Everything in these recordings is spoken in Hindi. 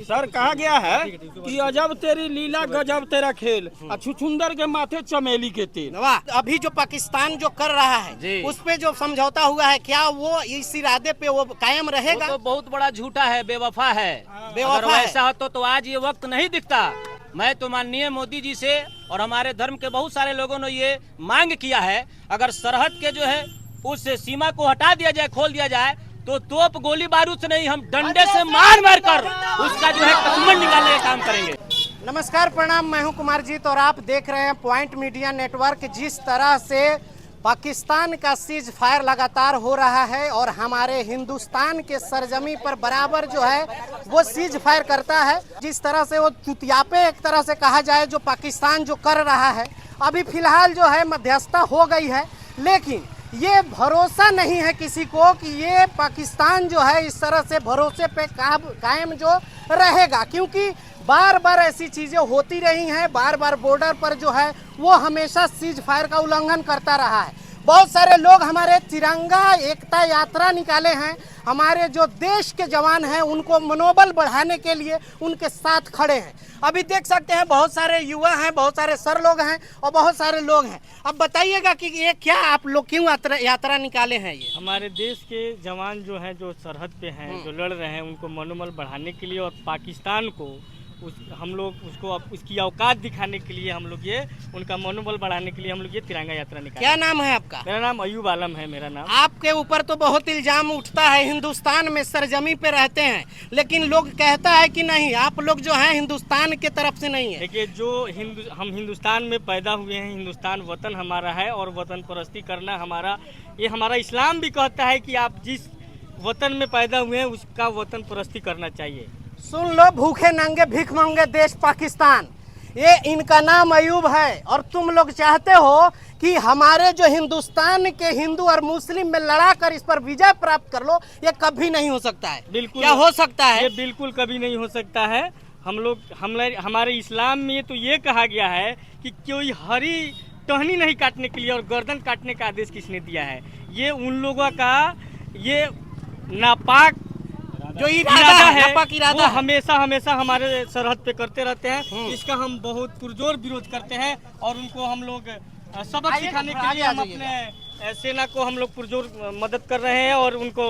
सर कहा गया है कि अजब तेरी लीला गजब तेरा खेल, छुछुंदर के माथे चमेली के तेल। अभी जो पाकिस्तान जो कर रहा है उस पे जो समझौता हुआ है, क्या वो इस इरादे पे वो कायम रहेगा? वो तो बहुत बड़ा झूठा है, बेवफा है। बेवफा अगर वैसा हो तो आज ये वक्त नहीं दिखता। मैं तो माननीय मोदी जी से और हमारे धर्म के बहुत सारे लोगों ने ये मांग किया है, अगर सरहद के जो है उस सीमा को हटा दिया जाए, खोल दिया जाए, तो तोप गोली बारूद से नहीं, हम डंडे से मार मार कर उसका जो है कश्मन निकालने का काम करेंगे। नमस्कार, प्रणाम, मैं हूं कुमार जीत और आप देख रहे हैं पॉइंट मीडिया नेटवर्क। जिस तरह से पाकिस्तान का सीज फायर लगातार हो रहा है और हमारे हिंदुस्तान के सरजमी पर बराबर जो है वो सीज फायर करता है, जिस तरह से वो चुतियापे एक तरह से कहा जाए जो पाकिस्तान जो कर रहा है, अभी फिलहाल जो है मध्यस्थता हो गई है, लेकिन ये भरोसा नहीं है किसी को कि ये पाकिस्तान जो है इस तरह से भरोसे पे कायम जो रहेगा, क्योंकि बार बार ऐसी चीज़ें होती रही हैं। बार बार बॉर्डर पर जो है वो हमेशा सीज फायर का उल्लंघन करता रहा है। बहुत सारे लोग हमारे तिरंगा एकता यात्रा निकाले हैं, हमारे जो देश के जवान हैं उनको मनोबल बढ़ाने के लिए उनके साथ खड़े हैं। अभी देख सकते हैं बहुत सारे युवा हैं, बहुत सारे सर लोग हैं और बहुत सारे लोग हैं। अब बताइएगा कि ये क्या आप लोग क्यों यात्रा निकाले हैं? ये हमारे देश के जवान जो हैं, जो सरहद पे हैं, जो लड़ रहे हैं, उनको मनोबल बढ़ाने के लिए और पाकिस्तान को हम लोग उसको उसकी औकात दिखाने के लिए हम लोग ये उनका मनोबल बढ़ाने के लिए हम लोग ये तिरंगा यात्रा निकाले। क्या नाम है आपका? मेरा नाम अयूब आलम है। मेरा नाम। आपके ऊपर तो बहुत इल्जाम उठता है, हिंदुस्तान में सरजमी पे रहते हैं, लेकिन लोग कहता है कि नहीं, आप लोग जो हैं हिंदुस्तान के तरफ से नहीं है। देखिए, जो हम हिंदुस्तान में पैदा हुए हैं, हिंदुस्तान वतन हमारा है और वतन परस्ती करना हमारा इस्लाम भी कहता है कि आप जिस वतन में पैदा हुए हैं उसका वतन परस्ती करना चाहिए। सुन लो, भूखे नंगे भीख मांगे देश पाकिस्तान, ये इनका नाम अयूब है और तुम लोग चाहते हो कि हमारे जो हिंदुस्तान के हिंदू और मुस्लिम में लड़ा कर इस पर विजय प्राप्त कर लो। ये कभी नहीं हो सकता है। बिल्कुल क्या हो सकता है? ये बिल्कुल कभी नहीं हो सकता है। हमारे इस्लाम में तो ये कहा गया है कि कोई हरी टहनी नहीं काटने के लिए और गर्दन काटने का आदेश किसने दिया है? ये उन लोगों का ये नापाक जो इरादा है, वो हमेशा हमारे सरहद पे करते रहते हैं। इसका हम बहुत पुरजोर विरोध करते हैं और उनको हम लोग सबक सिखाने के लिए हम अपने सेना को हम लोग पुरजोर मदद कर रहे हैं और उनको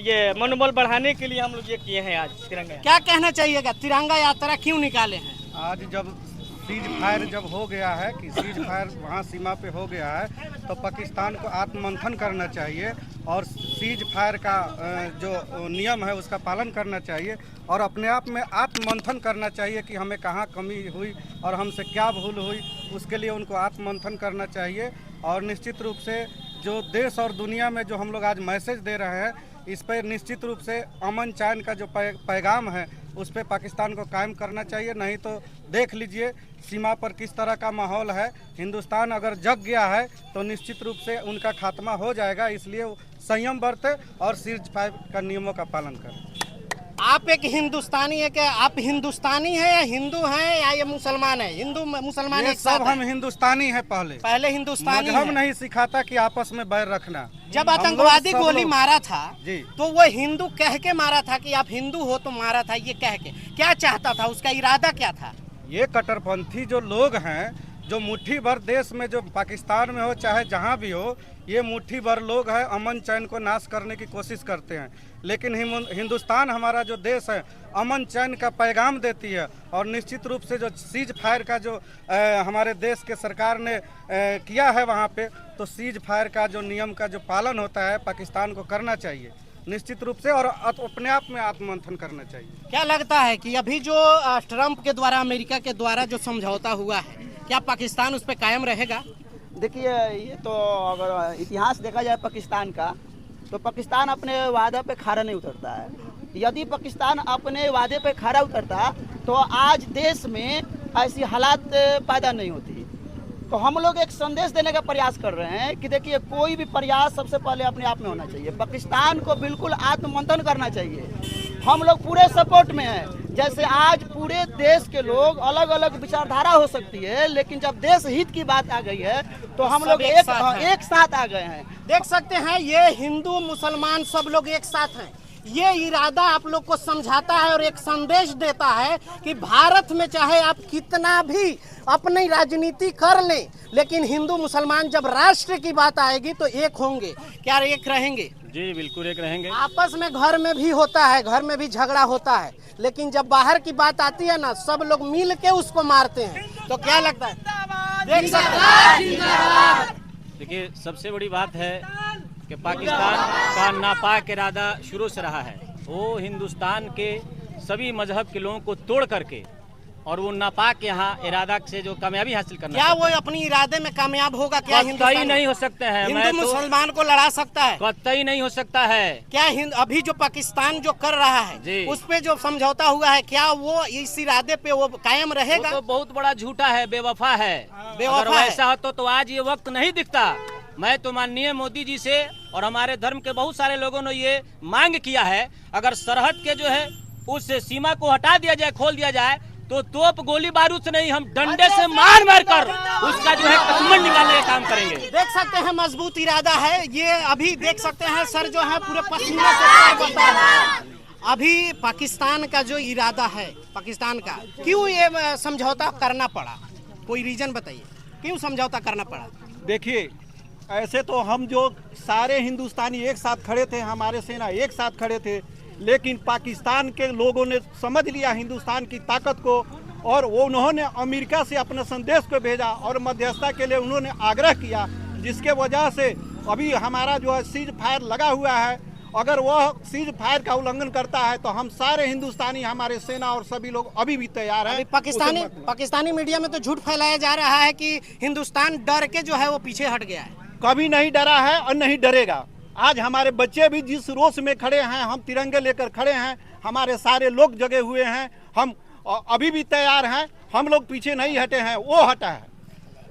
ये मनोबल बढ़ाने के लिए हम लोग ये किए हैं आज तिरंगा। क्या कहना चाहिएगा, तिरंगा यात्रा क्यों निकाले हैं? आज जब सीज फायर जब हो गया है कि सीज फायर वहाँ सीमा पे हो गया है, तो पाकिस्तान को आत्ममंथन करना चाहिए और सीज फायर का जो नियम है उसका पालन करना चाहिए और अपने आप में आत्ममंथन करना चाहिए कि हमें कहाँ कमी हुई और हमसे क्या भूल हुई। उसके लिए उनको आत्ममंथन करना चाहिए और निश्चित रूप से जो देश और दुनिया में जो हम लोग आज मैसेज दे रहे हैं, इस पर निश्चित रूप से अमन चैन का जो पैगाम है उस पर पाकिस्तान को कायम करना चाहिए। नहीं तो देख लीजिए सीमा पर किस तरह का माहौल है। हिंदुस्तान अगर जग गया है तो निश्चित रूप से उनका खात्मा हो जाएगा। इसलिए संयम बरते और सीज फायर का नियमों का पालन करें। आप एक हिंदुस्तानी है क्या? आप हिंदुस्तानी है या हिंदू हैं या ये मुसलमान है? हिंदू मुसलमान ये सब हम हिंदुस्तानी है। पहले हिंदुस्तानी मजहब नहीं सिखाता कि आपस में बैर रखना। जब आतंकवादी गोली मारा था जी, तो वो हिंदू कह के मारा था कि आप हिंदू हो तो मारा था, ये कह के क्या चाहता था? उसका इरादा क्या था? ये कट्टरपंथी जो लोग हैं, जो मुट्ठी भर देश में, जो पाकिस्तान में हो चाहे जहां भी हो, ये मुट्ठी भर लोग हैं, अमन चैन को नाश करने की कोशिश करते हैं। लेकिन हिंदुस्तान हमारा जो देश है अमन चैन का पैगाम देती है और निश्चित रूप से जो सीज फायर का जो हमारे देश के सरकार ने किया है वहाँ पे, तो सीज फायर का जो नियम का जो पालन होता है पाकिस्तान को करना चाहिए निश्चित रूप से और अपने आप में आत्ममंथन करना चाहिए। क्या लगता है कि अभी जो ट्रंप के द्वारा, अमेरिका के द्वारा जो समझौता हुआ है, क्या पाकिस्तान उस पर कायम रहेगा? देखिए, ये तो अगर इतिहास देखा जाए पाकिस्तान का, तो पाकिस्तान अपने वादे पे खरा नहीं उतरता है। यदि पाकिस्तान अपने वादे पे खरा उतरता तो आज देश में ऐसी हालात पैदा नहीं होती। तो हम लोग एक संदेश देने का प्रयास कर रहे हैं कि देखिए, कोई भी प्रयास सबसे पहले अपने आप में होना चाहिए। पाकिस्तान को बिल्कुल आत्ममंथन करना चाहिए। हम लोग पूरे सपोर्ट में हैं। जैसे आज पूरे देश के लोग अलग अलग विचारधारा हो सकती है, लेकिन जब देश हित की बात आ गई है तो हम लोग एक साथ आ गए हैं। देख सकते हैं, ये हिंदू मुसलमान सब लोग एक साथ हैं। ये इरादा आप लोग को समझाता है और एक संदेश देता है कि भारत में चाहे आप कितना भी अपनी राजनीति कर लें, लेकिन हिंदू मुसलमान जब राष्ट्र की बात आएगी तो एक होंगे। क्या एक रहेंगे? जी बिल्कुल एक रहेंगे। आपस में घर में भी होता है, घर में भी झगड़ा होता है, लेकिन जब बाहर की बात आती है ना, सब लोग मिल के उसको मारते हैं। तो क्या लगता है? देख सकते हैं। देखिए सबसे बड़ी बात है कि पाकिस्तान का नापाक इरादा शुरू से रहा है। वो हिंदुस्तान के सभी मजहब के लोगों को तोड़ करके और वो नापाक यहाँ इरादा से जो कामयाबी हासिल करना, क्या वो अपनी इरादे में कामयाब होगा? क्या कतई नहीं हो सकते हैं। हिंदू मुसलमान को लड़ा सकता है? कतई नहीं हो सकता है। क्या अभी जो पाकिस्तान जो कर रहा है उस पे जो समझौता हुआ है, क्या वो इस इरादे पे वो कायम रहेगा? वो तो बहुत बड़ा झूठा है, बेवफा है। बेवफा अगर वैसा हो तो आज ये वक्त नहीं दिखता। मैं तो माननीय मोदी जी से और हमारे धर्म के बहुत सारे लोगों ने ये मांग किया है, अगर सरहद के जो है उस सीमा को हटा दिया जाए, खोल दिया जाए, तो तोप गोली बारूद से नहीं, हम डंडे से मार मार कर उसका जो है कश्मन निकालने का काम करेंगे। देख सकते हैं मजबूत इरादा है ये। अभी देख सकते हैं सर जो है पूरे पसीने से बता है। अभी पाकिस्तान का जो इरादा है, पाकिस्तान का, क्यों ये समझौता करना पड़ा? कोई रीजन बताइए, क्यों समझौता करना पड़ा? देखिए, ऐसे तो हम जो सारे हिंदुस्तानी एक साथ खड़े थे, हमारे सेना एक साथ खड़े थे, लेकिन पाकिस्तान के लोगों ने समझ लिया हिंदुस्तान की ताकत को, और वो उन्होंने अमेरिका से अपने संदेश को भेजा और मध्यस्थता के लिए उन्होंने आग्रह किया, जिसके वजह से अभी हमारा जो है सीज फायर लगा हुआ है। अगर वह सीज फायर का उल्लंघन करता है तो हम सारे हिंदुस्तानी, हमारे सेना और सभी लोग अभी भी तैयार हैं। पाकिस्तानी मीडिया में तो झूठ फैलाया जा रहा है कि हिंदुस्तान डर के जो है वो पीछे हट गया है। कभी नहीं डरा है और नहीं डरेगा। आज हमारे बच्चे भी जिस रोष में खड़े हैं, हम तिरंगे लेकर खड़े हैं, हमारे सारे लोग जगे हुए हैं, हम अभी भी तैयार हैं। हम लोग पीछे नहीं हटे हैं, वो हटा है।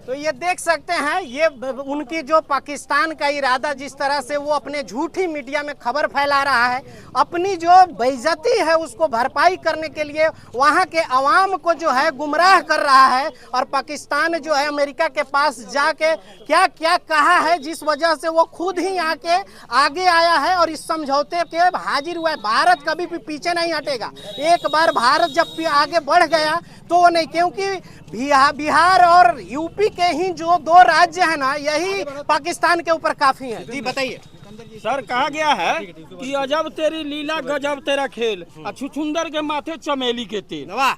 तो ये देख सकते हैं, ये उनकी जो पाकिस्तान का इरादा, जिस तरह से वो अपने झूठी मीडिया में खबर फैला रहा है, अपनी जो बेइज्जती है उसको भरपाई करने के लिए वहाँ के अवाम को जो है गुमराह कर रहा है। और पाकिस्तान जो है अमेरिका के पास जाके क्या क्या कहा है, जिस वजह से वो खुद ही आके आगे आया है और इस समझौते के हाजिर हुआ है। भारत कभी भी पीछे नहीं हटेगा। एक बार भारत जब आगे बढ़ गया तो वो नहीं, क्योंकि बिहार और यूपी के ही जो दो राज्य है ना, यही पाकिस्तान के ऊपर काफी है। जी बताइए सर। कहा गया है कि अजब तेरी लीला गजब तेरा खेल, छुछुंदर के माथे चमेली के तेल। वाह।